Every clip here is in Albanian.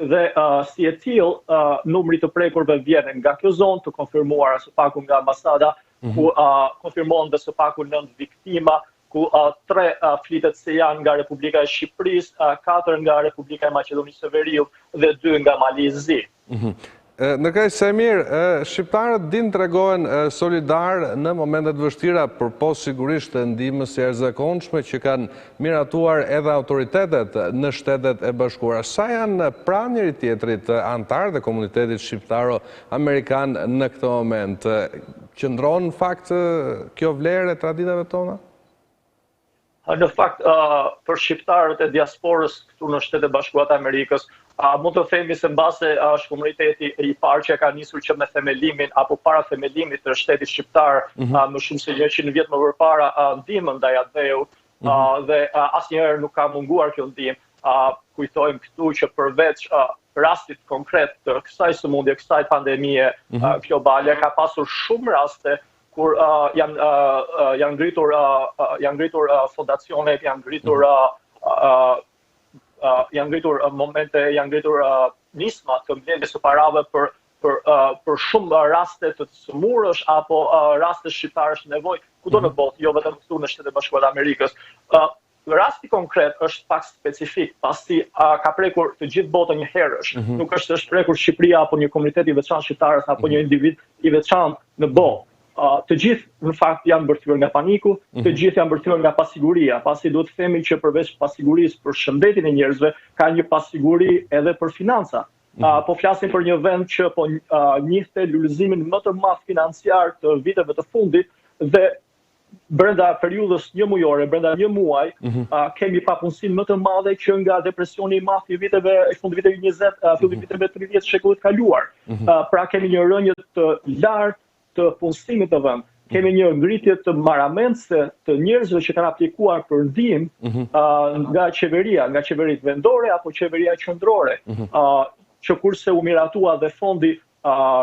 dhe si e tillë numri të prekurve vjen nga kjo zonë, të konfirmuara së paku nga ambasada, ku konfirmohen dhe së paku 9 viktima, ku 3 flitet se janë nga Republika e Shqipërisë, 4 nga Republika e Maqedonisë së Veriut dhe 2 nga Malizi. Në kaj Saimir, shqiptarët din të regohen solidar në momentet vështira, për po sigurisht të ndihmës së jashtëzakonshme që kanë miratuar edhe autoritetet në Shtetet e Bashkuara. Sa janë pranë njëri tjetrit antarë dhe komunitetit shqiptaro-amerikan në këtë moment? Qëndron në fakt kjo vlerë e traditave tona? Në fakt, për shqiptarët e diasporës këtu në Shtetet e Bashkuara të Amerikës, mund të themi se mbase komuniteti i parë që ka nisur që me themelimin apo para themelimit të shtetit shqiptar më shumë se 100 vjet më përpara ndihmën ndaj atëheut dhe asnjëherë nuk ka munguar kjo ndihmë. Kujtojmë këtu që përveç rastit konkret të kësaj sëmundje, kësaj pandemie globale, ka pasur shumë raste kur janë ngritur fondacione, janë ngritur momente, janë ngritur nisma të mbledhjes së parave për shumë raste të sëmurësh apo raste shqiptarësh në nevojë kudo në botë, jo vetëm këtu në Shtetet e Bashkuara të Amerikës. Rasti konkret është pak specifik, pasi ka prekur të gjithë botën një herësh. Nuk është prekur Shqipëria apo një komunitet i veçantë shqiptarës apo një individ i veçantë në botë. Të gjithë në fakt janë bërthyer nga paniku, të gjithë janë bërthyer nga pasiguria, pasi duhet të themi që përveç pasigurisë për shëndetin e njerëzve, ka një pasiguri edhe për financa. Po flasim për një vend që po njihte lulëzimin më të madh financiar të viteve të fundit dhe brenda periudhës një mujore, brenda një muaj, kemi papunësinë më të madhe që nga depresioni i madh i fundit viteve 20, fillit viteve 30 të shekullit kaluar. Pra kemi një rënje të lartë të punësimit të vend. Kemi një ngritje të maramense të njerëzve që kanë aplikuar për ndihmë nga qeveria, nga qeveritë vendore apo qeveria qendrore, që kurse u miratua dhe fondi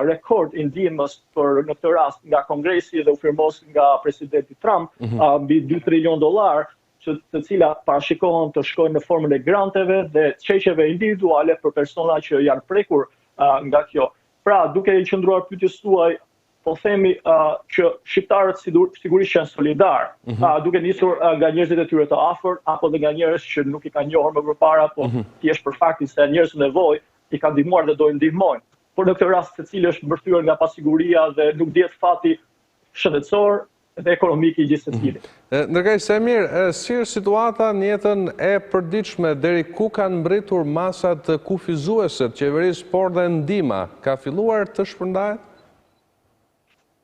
rekord i ndihmës për në këtë rast nga Kongresi dhe u firmos nga presidenti Trump mbi $2 trilion, të cilat parashikohen të shkojnë në formën e granteve dhe çeqeve individuale për persona që janë prekur nga kjo. Pra, duke i qendruar pyetjes tuaj, po themi që shqiptarët sigurisht janë solidar, duke nisur nga njerëzit e tyre të afërt apo dhe nga njerëz që nuk i kanë njohur më përpara, po thjesht për faktin se njerëz në nevojë i kanë ndihmuar dhe do i ndihmojnë. Por në këtë rast secili është mbërthyer nga pasiguria dhe nuk dihet fati shëndetësor dhe ekonomik i gjithë secilit. Ndërkësh Saimir, si është situata në jetën e përditshme, deri ku kanë mbritur masat kufizuese të qeverisë, por dhe ndihma ka filluar të shpërndahet?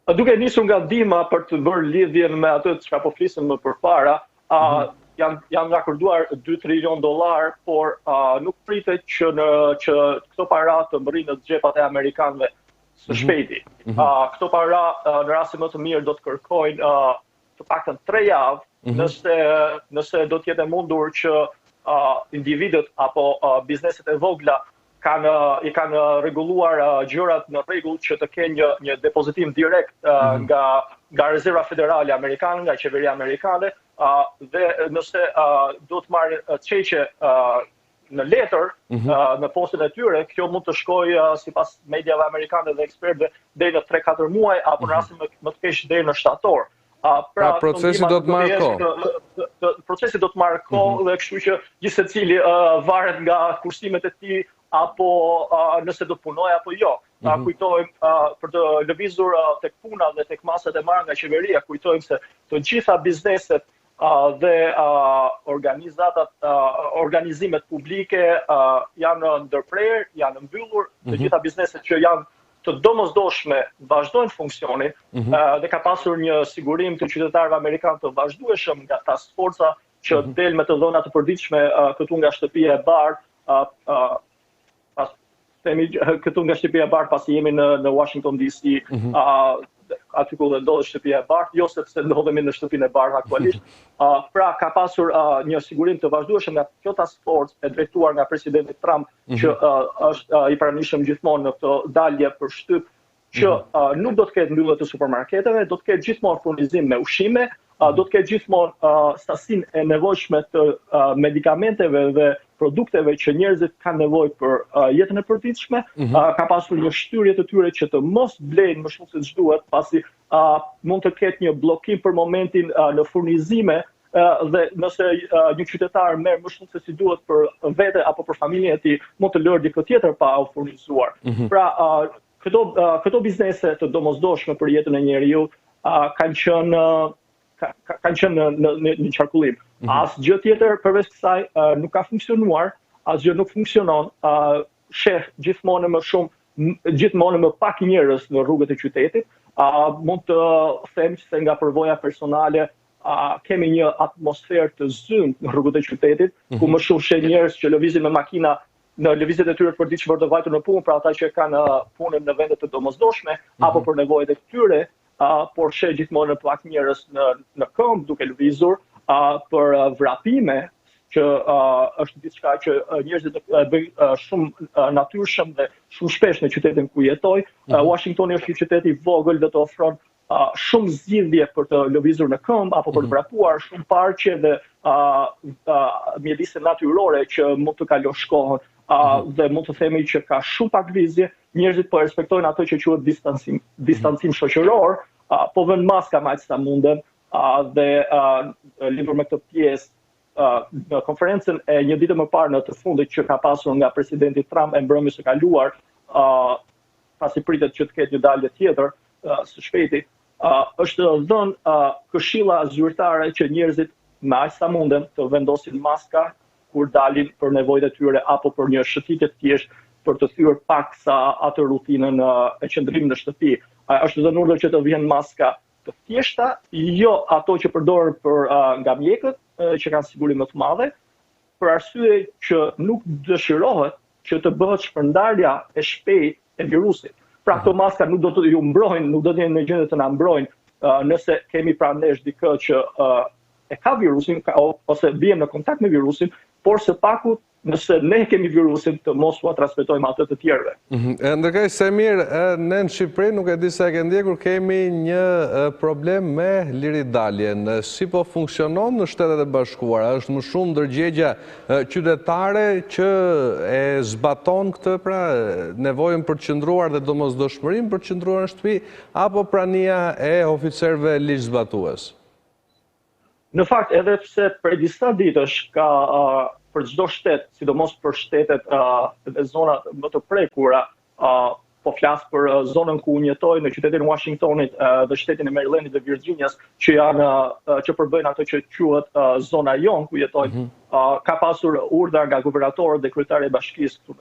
Duke nisur nga ndihma për të bërë lidhjen me atë çka po flisëm më përpara, janë akorduar $2 trilion, por nuk pritet që këto para të mbërrinë në xhepat e amerikanëve së shpejti. Këto para në rastin më të mirë do të kërkojnë të paktën 3 javë nëse do të jetë mundur që individët apo bizneset e vogla i kanë rregulluar gjërat në rregull që të kenë një depozitim direkt nga Rezerva Federale Amerikane, nga qeveria amerikane, dhe nëse do të marrin çeqe në letër në postën e tyre, kjo mund të shkojë sipas mediave amerikane dhe ekspertëve deri në 3-4 muaj apo në rastin më të keq deri në shtator. Pra procesi do të marrë kohë. Procesi do të marrë kohë dhe kështu që gjithë secili varet nga kursimet e tij apo nëse do të punoj apo jo. Kujtojmë për të lëvizur tek puna dhe tek masat e marra nga qeveria, kujtojmë se të gjitha bizneset dhe organizimet publike janë ndërprerë, janë mbyllur, të gjitha bizneset që janë të domosdoshme vazhdojnë funksionin dhe ka pasur një sigurim të qytetarëve amerikanë të vazhdueshëm nga task forca që del me të dhëna të përditshme këtu nga shtëpia e bardhë, këtu nga shtëpia e bardhë pasi jemi në Washington DC, aty ku ndodhet shtëpia e bardhë, jo sepse ndodhemi në shtëpinë e bardhë aktualisht. Pra ka pasur një sigurim të vazhdueshëm nga kjo task force e drejtuar nga presidenti Trump, që është i pranishëm gjithmonë në këtë dalje për shtyp, që nuk do të ketë mbyllje të supermarketeve, do të ketë gjithmonë furnizim me ushqime, do të ketë gjithmonë stasinë e nevojshme të medikamenteve dhe produkteve që njerëzit kanë nevojë për jetën e përditshme, ka pasur një shtyrje të tyre që të mos blejnë më shumë se ç'duhet, pasi mund të ketë një bllokim për momentin në furnizime dhe nëse një qytetar merr më shumë se si duhet për vete apo për familjen e tij, mund të lërë dikë tjetër pa u furnizuar. Pra, këto biznese të domosdoshme për jetën e njeriu kanë qenë në qarkullim. Asgjë tjetër përveç kësaj nuk ka funksionuar, asgjë nuk funksionon. Sheh gjithmonë më pak njerëz në rrugët e qytetit. Mund të them se nga përvoja personale kemi një atmosferë të zymë në rrugët e qytetit, ku më shumë sheh njerëz që lëvizin me makina në lëvizjet e tyre të përditshme për të vajtur në punë, pra ata që kanë punën në vende të domosdoshme apo për nevojat e tyre, por sheh gjithmonë pak njerëz në këmbë duke lëvizur për vrapime, që është diçka që njerëzit bëjnë shumë natyrshëm dhe shumë shpesh në qytetin ku jetoj. Washingtoni është një qytet i vogël dhe të ofron shumë zgjidhje për të lëvizur në këmbë apo për të vrapuar, shumë parqe dhe mjedise natyrore që mund të kalosh kohën. Dhe mund të themi që ka shumë pak lëvizje, njerëzit po respektojnë ato që quhet distancim shoqëror, po vënë maska aq sa munden, dhe lidhur me këtë pjesë në konferencën e një ditë më parë në të fundit që ka pasur nga presidenti Trump e mbrëmjes së kaluar, pasi pritet që të ketë një dalje tjetër së shpejti, është dhënë këshilla zyrtare që njerëzit me aq sa munden të vendosin maska kur dalin për nevojat e tyre apo për një shëtitje të thjeshtë për të thyer paksa atë rutinën e qëndrimit në shtëpi. Është dhënë urdhër që të vijnë maska të thjeshta, jo ato që përdoren nga mjekët, që kanë siguri më të madhe, për arsye që nuk dëshirohet që të bëhet shpërndarja e shpejtë e virusit. Pra këto maska nuk do të ju mbrojnë, nuk do të jenë në gjendje të na mbrojnë nëse kemi pranë nesh dikë që e ka virusin ose vjen në kontakt me virusin, por së paku nëse ne kemi virusin të mos ua transmetojmë atë të tjerëve. Ndërkëj, Saimir, ne në Shqipëri, nuk e di se e ke ndjekur, kemi një problem me liridaljen. Si po funksionon në Shtetet e Bashkuara? Është më shumë ndërgjegja qytetare që e zbaton këtë, pra nevojën për të qëndruar dhe domosdoshmërinë për të qëndruar në shtëpi, apo prania e oficerëve ligjzbatues? Në fakt, edhe pse prej disa ditësh ka për çdo shtet, sidomos për shtetet dhe zonat më të prekura, po flas për zonën ku unë jetoj, në qytetin e Washingtonit dhe shtetin e Marylandit dhe Virginias, që përbëjnë ato që quhet zona jon ku jetoj. Ka pasur urdhra nga guvernatorët dhe kryetari i bashkisë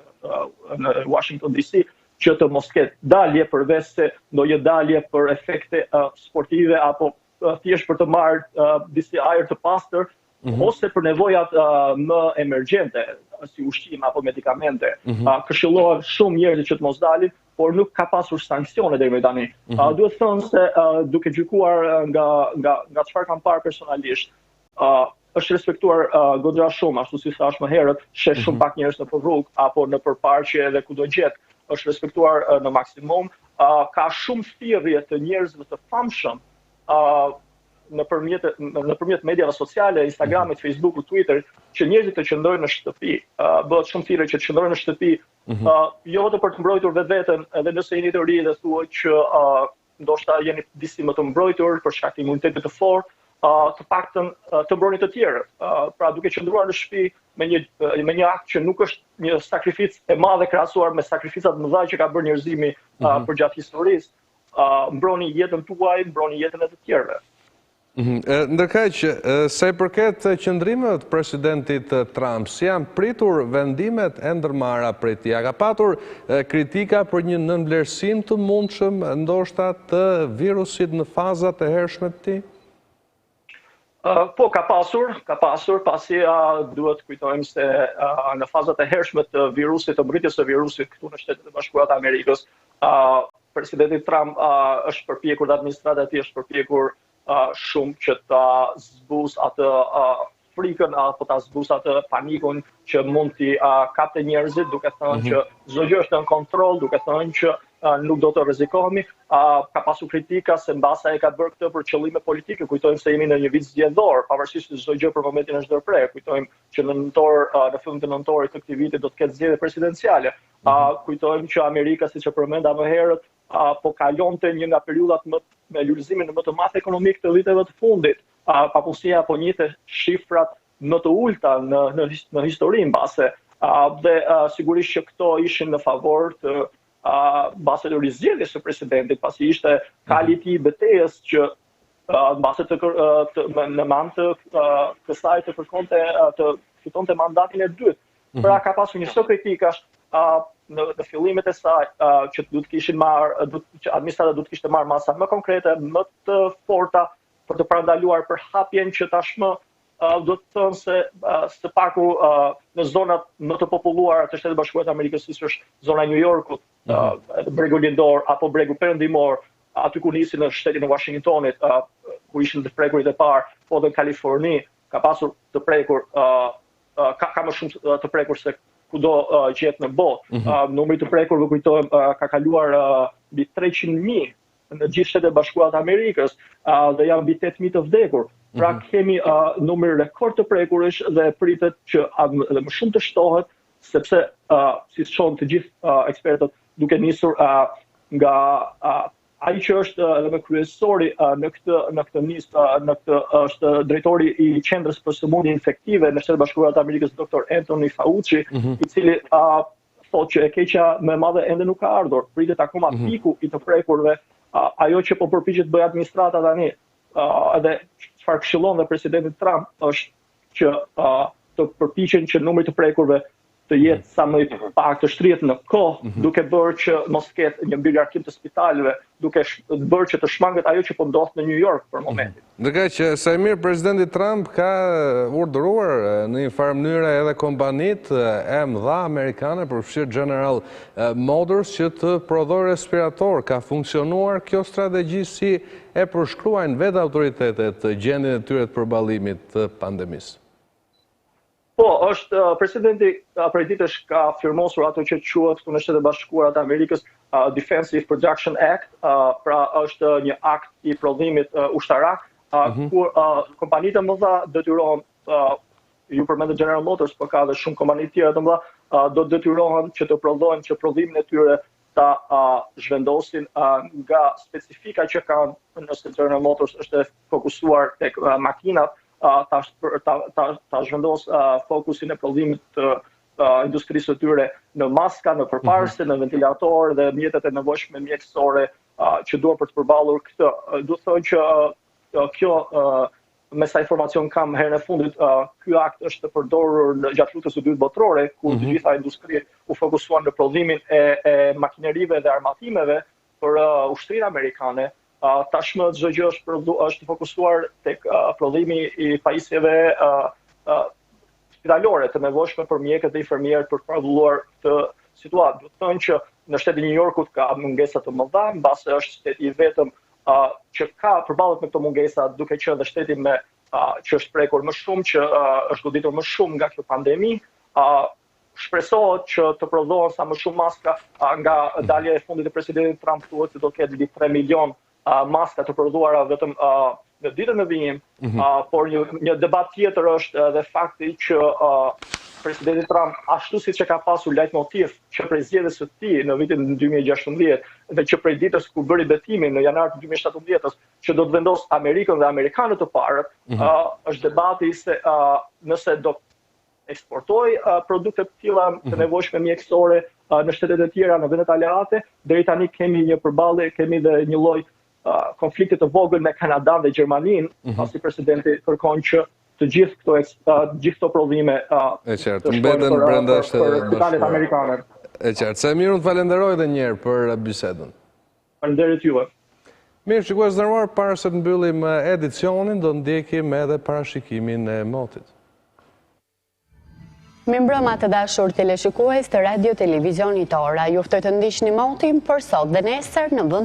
në Washington DC që të mos ketë dalje përveç se ndonjë dalje për efekte sportive apo thjesht për të marrë disi ajër të pastër, ose për nevojat më emergjente, si ushqim apo medikamente. Këshillohen shumë njerëz që të mos dalin, por nuk ka pasur sanksione deri më tani. Duhet thënë se duke gjykuar nga çfarë kam parë personalisht, është respektuar goxha shumë, ashtu si thash më herët, sheh shumë pak njerëz në rrugë apo në përparqe dhe kudo gjet, është respektuar në maksimum. Ka shumë thirrje të njerëzve të famshëm nëpërmjet mediave sociale, Instagramit, Facebookut, Twitterit, që njerëzit të qëndrojnë në shtëpi. Bëhet shumë thirrje që të qëndrojnë në shtëpi, jo vetëm për të mbrojtur vetveten, edhe nëse jeni të ri dhe thuhet që ndoshta jeni disi më të mbrojtur për shkak të imunitetit të fortë, të paktën të mbrojni të tjerët. Pra duke qëndruar në shtëpi me një akt që nuk është një sakrificë e madhe krahasuar me sakrificat më dha që ka bërë njerëzimi përgjatë historisë, mbroni jetën tuaj, mbroni jetën e të tjerëve. Ndërkaq, sa i përket qëndrimeve të presidentit Trump, si janë pritur vendimet e ndërmarra prej tij? Ka patur kritika për një nënvlerësim të mundshëm ndoshta të virusit në fazat e hershme të tij? Po, ka pasur, pasi duhet kujtojmë se në fazat e hershme të virusit, të mbritjes së virusit këtu në Shtetet e Bashkuara të Amerikës, presidenti Trump është përpjekur dhe administrata e tij është përpjekur shumë që ta zbuz atë frikën apo ta zbuz atë panikun që mund t'i kapte njerëzit, duke thënë që çdo gjë është në kontroll, duke thënë që nuk do të rrezikohemi. Ka pasur kritika se mbasa e ka bërë këtë për qëllime politike. Kujtojmë se jemi në një vit zgjedhor, pavarësisht se çdo gjë për momentin është ndërprerë. Kujtojmë që në fillim të nëntorit të këtij viti do të ketë zgjedhje presidenciale. Kujtojmë që Amerika, siç e përmenda më herët, po kalonte një nga periudhat me lulëzimin më të madh ekonomik të viteve të fundit. Papunësia po njihte shifrat më të ulta në histori mbase. Dhe sigurisht që këto ishin në favor të mbase të rizgjedhjes së presidentit, pasi ishte kali i tij betejës që mbase në mand të kësaj të kërkonte të fitonte mandatin e dytë. Pra ka pasur një sot kritikash në fillimet e saj që duhet kishin marrë, që administrata duhet kishte marrë masa më konkrete, më të forta për të parandaluar përhapjen që tashmë do të thonë se së paku në zonat më të populluara të Shtetit Bashkuar të Amerikës, siç është zona e New Yorkut, bregu lindor apo bregu perëndimor, aty ku nisi në shtetin e Washingtonit, ku ishin të prekurit e parë, po dhe në Kaliforni ka pasur të prekur, ka më shumë të prekur se kudo gjetë në botë. Numri të prekurve, kujtojmë, ka kaluar mbi 300.000 në gjithë Shtetet e Bashkuara të Amerikës dhe janë mbi 8.000 të vdekur. Pra kemi numër rekord të prekurësh dhe pritet që edhe më shumë të shtohet, sepse si thonë të gjithë ekspertët, duke nisur nga ai që është edhe më kryesori në këtë është drejtori i qendrës për sëmundje infektive në Shtetet e Bashkuara të Amerikës, Dr. Anthony Fauci, i cili thotë që e keqja më e madhe ende nuk ka ardhur. Pritet akoma piku i të prekurve. Ajo që po përpiqet bëj administrata tani, edhe çfarë këshillon dhe presidenti Trump është që të përpiqen që numri të prekurve të jetë sa më i pak, të shtrihet në kohë, duke bërë që mos ketë një mbilarkim të spitaleve, duke bërë që të shmanget ajo që po ndodh në New York për momentin. Ndërkaq që Saimir, presidenti Trump ka urdhëruar në një farë mënyrë edhe kompanitë e mëdha amerikane, përfshirë General Motors, që të prodhojë respirator. Ka funksionuar kjo strategji, si e përshkruajnë vetë autoritetet gjendjen e tyre të përballimit të pandemisë? Po, presidenti prej ditësh ka firmosur ato që quhet në Shtetet e Bashkuara të Amerikës Defensive Production Act, pra është një akt i prodhimit ushtarak, kur kompanitë e mëdha detyrohen, ju përmendët General Motors, por ka edhe shumë kompani tjera të mëdha, do detyrohen që të prodhojnë që prodhimin e tyre ta zhvendosin nga specifika që kanë, nëse General Motors është fokusuar tek makinat, ta zhvendos fokusin e prodhimit të industrisë së tyre në maska, në përparëse, në ventilator dhe mjetet e nevojshme mjekësore që duhen për të përballur këtë. Duhet thonë që kjo, me sa informacion kam herën e fundit, ky akt është përdorur gjatë luftës së dytë botërore, ku të gjitha industritë u fokusuan në prodhimin e makinerive dhe armatimeve për ushtrinë amerikane. Tashmë çdo gjë është fokusuar tek prodhimi i pajisjeve spitalore të nevojshme për mjekët dhe infermierët për të paradulluar këtë situatë. Do të thonë që në shtetin e New Yorkut ka mungesa të mëdha, mbase është shteti i vetëm që ka përballet me këto mungesa, duke qenë dhe shteti që është prekur më shumë, që është goditur më shumë nga kjo pandemi. Shpresohet që të prodhohen sa më shumë maska. Nga dalja e fundit e presidentit Trump thuhet se do të ketë mbi 3 milion maska të prodhuara vetëm në ditën e vijim, por një debat tjetër është edhe fakti që presidenti Trump, ashtu siç e ka pasur leitmotiv që prej zgjedhjes së tij në vitin 2016 dhe që prej ditës kur bëri betimin në janar të 2017 që do të vendos Amerikën dhe amerikanët të parët, është debati se nëse do eksportoj produkte të tilla të nevojshme mjekësore në shtetet e tjera, në vendet aleate. Deri tani kemi një përballje, kemi dhe një lloj konfliktit të vogël me Kanadan dhe Gjermaninë, pasi presidenti kërkon që të gjithë këto prodhime mbeten brenda Shtetit Bashkuar amerikane. E qartë. Saimir, unë të falenderoj edhe një herë për bisedën. Faleminderit juve. Mirë, shikues të nderuar, para se të mbyllim edicionin, do ndjekim edhe parashikimin e motit. Mirëmbrëma të dashur teleshikues të Radio Televizionit Ora. Ju ftoj të ndiqni motin për sot dhe nesër në vend